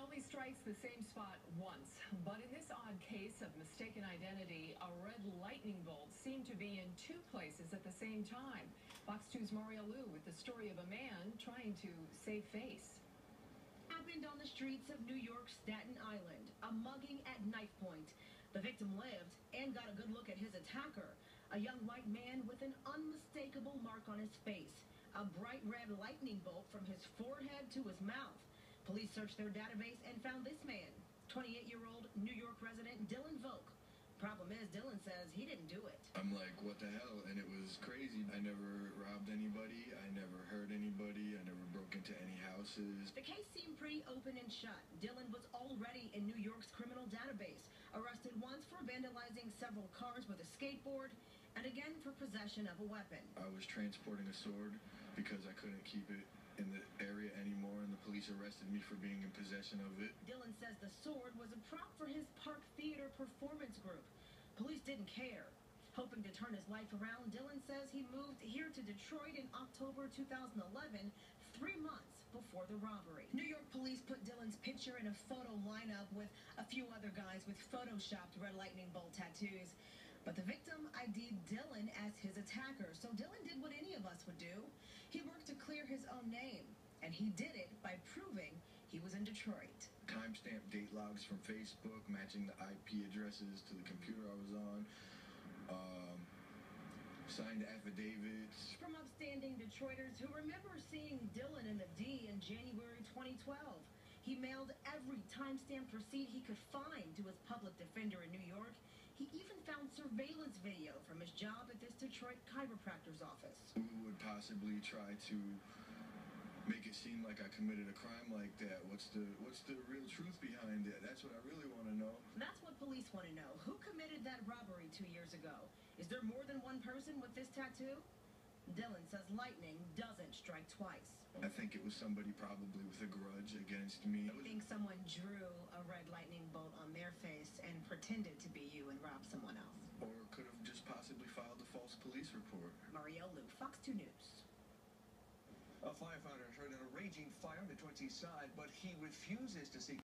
only strikes the same spot once, but in this odd case of mistaken identity, a red lightning bolt seemed to be in two places at the same time. Fox 2's Maria Liu with the story of a man trying to save face. Happened on the streets of New York's Staten Island, a mugging at knife point. The victim lived and got a good look at his attacker, a young white man with an unmistakable mark on his face, a bright red lightning bolt from his forehead to his mouth. Police searched their database and found this man, 28-year-old New York resident Dylan Volk. Problem is, Dylan says he didn't do it. I'm like, what the hell? And it was crazy. I never robbed anybody. I never hurt anybody. I never broke into any houses. The case seemed pretty open and shut. Dylan was already in New York's criminal database, arrested once for vandalizing several cars with a skateboard, and again for possession of a weapon. I was transporting a sword because I couldn't keep it in the area anymore, and the police arrested me for being in possession of it. Dylan says the sword was a prop for his Park Theater performance group. Police didn't care. Hoping to turn his life around, Dylan says he moved here to Detroit in October 2011, 3 months before the robbery. New York police put Dylan's picture in a photo lineup with a few other guys with photoshopped red lightning bolt tattoos. But the victim ID'd Dylan as his attacker, so Dylan did what any of us would do. He worked to clear his own name, and he did it by proving he was in Detroit. Timestamp date logs from Facebook, matching the IP addresses to the computer I was on. Signed affidavits. From upstanding Detroiters who remember seeing Dylan in the D in January 2012. He mailed every timestamped receipt he could find to his public defender in New York. He even found surveillance video from his job at this Detroit chiropractor's office. Who would possibly try to make it seem like I committed a crime like that? What's the real truth behind it? That's what I really want to know. That's what police want to know. Who committed that robbery 2 years ago? Is there more than one person with this tattoo? Dylan says lightning doesn't strike twice. I think it was somebody probably with a grudge against me. I think someone drew a red lightning bolt on their face and pretended to be you and robbed someone else. Or could have just possibly filed a false police report. Maria Liu, Fox 2 News. A firefighter heard a raging fire on Detroit's east side, but he refuses to seek